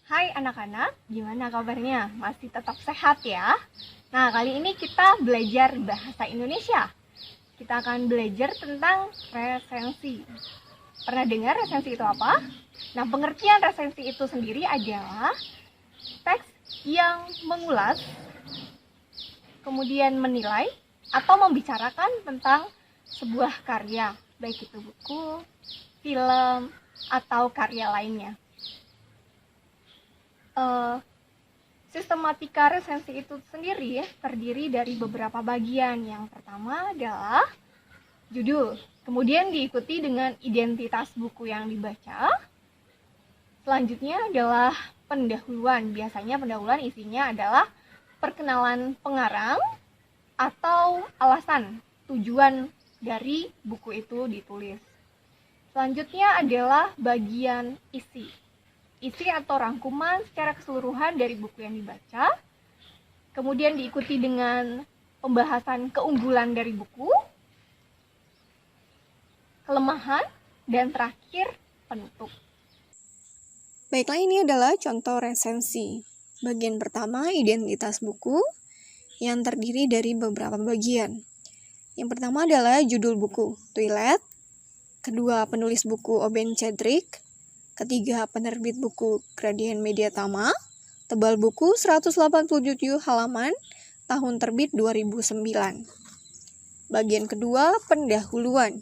Hai anak-anak, gimana kabarnya? Masih tetap sehat ya? Nah, kali ini kita belajar bahasa Indonesia. Kita akan belajar tentang resensi. Pernah dengar resensi itu apa? Nah, pengertian resensi itu sendiri adalah teks yang mengulas, kemudian menilai, atau membicarakan tentang sebuah karya, baik itu buku, film, atau karya lainnya. Sistematika resensi itu sendiri terdiri dari beberapa bagian. Yang pertama adalah judul, kemudian diikuti dengan identitas buku yang dibaca. Selanjutnya adalah pendahuluan. Biasanya pendahuluan isinya adalah perkenalan pengarang atau alasan tujuan dari buku itu ditulis. Selanjutnya adalah bagian isi. Isi atau rangkuman secara keseluruhan dari buku yang dibaca, kemudian diikuti dengan pembahasan keunggulan dari buku, kelemahan, dan terakhir penutup. Baiklah, ini adalah contoh resensi. Bagian pertama, identitas buku, yang terdiri dari beberapa bagian. Yang pertama adalah judul buku, Toilet. Kedua, penulis buku, Oben Cedric. Ketiga, penerbit buku, Gradient Media Tama. Tebal buku 187 halaman, tahun terbit 2009. Bagian kedua, pendahuluan.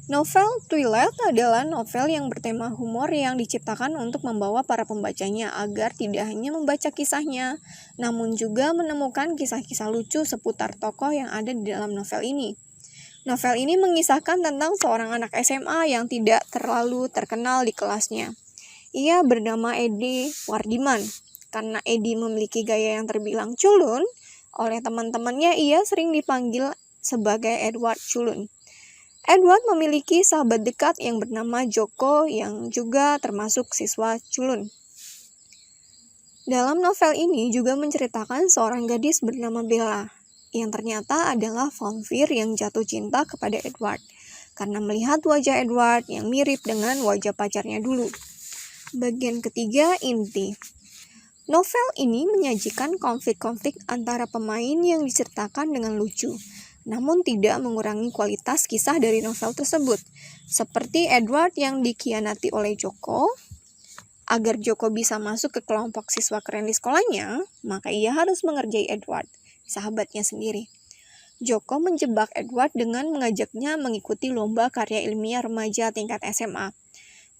Novel Toilet adalah novel yang bertema humor yang diciptakan untuk membawa para pembacanya agar tidak hanya membaca kisahnya, namun juga menemukan kisah-kisah lucu seputar tokoh yang ada di dalam novel ini. Novel ini mengisahkan tentang seorang anak SMA yang tidak terlalu terkenal di kelasnya. Ia bernama Edi Wardiman. Karena Edi memiliki gaya yang terbilang culun, oleh teman-temannya ia sering dipanggil sebagai Edward Culun. Edward memiliki sahabat dekat yang bernama Joko yang juga termasuk siswa culun. Dalam novel ini juga menceritakan seorang gadis bernama Bella, yang ternyata adalah vampir yang jatuh cinta kepada Edward, karena melihat wajah Edward yang mirip dengan wajah pacarnya dulu. Bagian ketiga, inti. Novel ini menyajikan konflik-konflik antara pemain yang diceritakan dengan lucu, namun tidak mengurangi kualitas kisah dari novel tersebut. Seperti Edward yang dikhianati oleh Joko. Agar Joko bisa masuk ke kelompok siswa keren di sekolahnya, maka ia harus mengerjai Edward, sahabatnya sendiri. Joko menjebak Edward dengan mengajaknya mengikuti lomba karya ilmiah remaja tingkat SMA.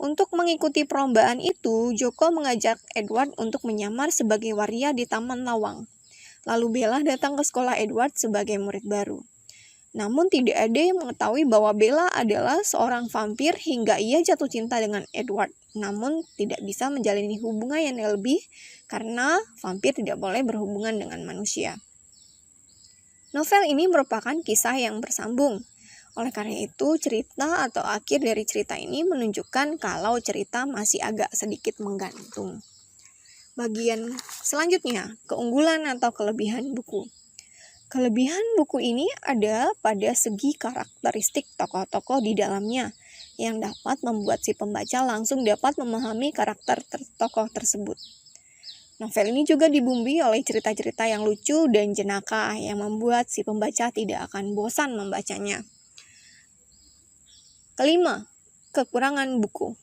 Untuk mengikuti perlombaan itu, Joko mengajak Edward untuk menyamar sebagai waria di Taman Lawang. Lalu Bella datang ke sekolah Edward sebagai murid baru. Namun tidak ada yang mengetahui bahwa Bella adalah seorang vampir hingga ia jatuh cinta dengan Edward. Namun tidak bisa menjalani hubungan yang lebih karena vampir tidak boleh berhubungan dengan manusia. Novel ini merupakan kisah yang bersambung. Oleh karena itu, cerita atau akhir dari cerita ini menunjukkan kalau cerita masih agak sedikit menggantung. Bagian selanjutnya, keunggulan atau kelebihan buku. Kelebihan buku ini ada pada segi karakteristik tokoh-tokoh di dalamnya, yang dapat membuat si pembaca langsung dapat memahami karakter tokoh tersebut. Novel ini juga dibumbui oleh cerita-cerita yang lucu dan jenaka yang membuat si pembaca tidak akan bosan membacanya. Kelima, kekurangan buku.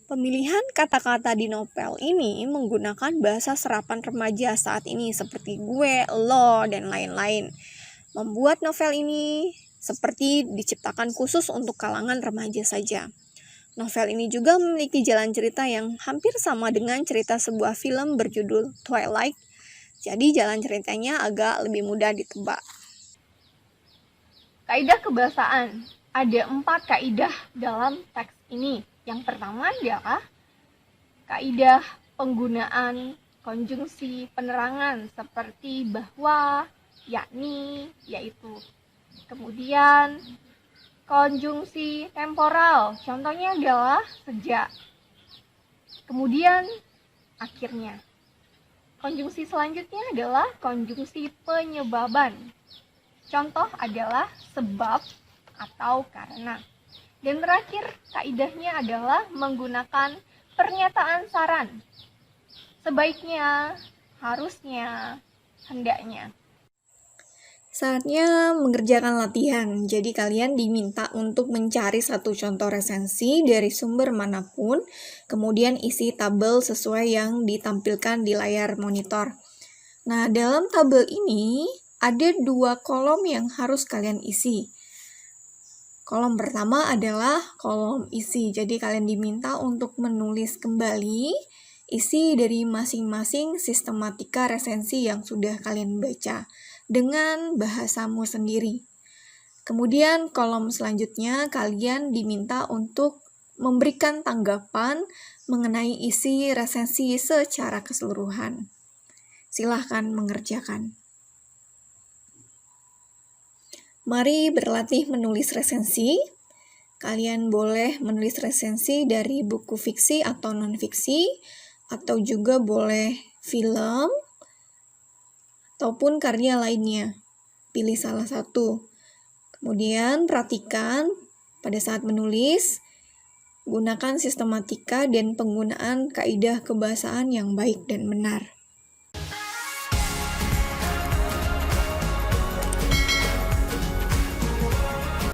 Pemilihan kata-kata di novel ini menggunakan bahasa serapan remaja saat ini seperti gue, lo, dan lain-lain. Membuat novel ini seperti diciptakan khusus untuk kalangan remaja saja. Novel ini juga memiliki jalan cerita yang hampir sama dengan cerita sebuah film berjudul Twilight. Jadi jalan ceritanya agak lebih mudah ditebak. Kaidah kebahasaan. Ada 4 kaidah dalam teks ini. Yang pertama adalah kaidah penggunaan konjungsi penerangan seperti bahwa, yakni, yaitu. Kemudian konjungsi temporal, contohnya adalah sejak. Kemudian akhirnya. Konjungsi selanjutnya adalah konjungsi penyebaban. Contoh adalah sebab atau karena. Dan terakhir, kaidahnya adalah menggunakan pernyataan saran. sebaiknya, harusnya, hendaknya. Saatnya mengerjakan latihan. Jadi kalian diminta untuk mencari satu contoh resensi dari sumber manapun, kemudian isi tabel sesuai yang ditampilkan di layar monitor. Nah, dalam tabel ini ada 2 kolom yang harus kalian isi. Kolom pertama adalah kolom isi. Jadi kalian diminta untuk menulis kembali isi dari masing-masing sistematika resensi yang sudah kalian baca dengan bahasamu sendiri. Kemudian kolom selanjutnya kalian diminta untuk memberikan tanggapan mengenai isi resensi secara keseluruhan. Silahkan mengerjakan. Mari berlatih menulis resensi. Kalian boleh menulis resensi dari buku fiksi atau non-fiksi, atau juga boleh film, ataupun karya lainnya. Pilih salah satu. Kemudian perhatikan pada saat menulis, gunakan sistematika dan penggunaan kaidah kebahasaan yang baik dan benar.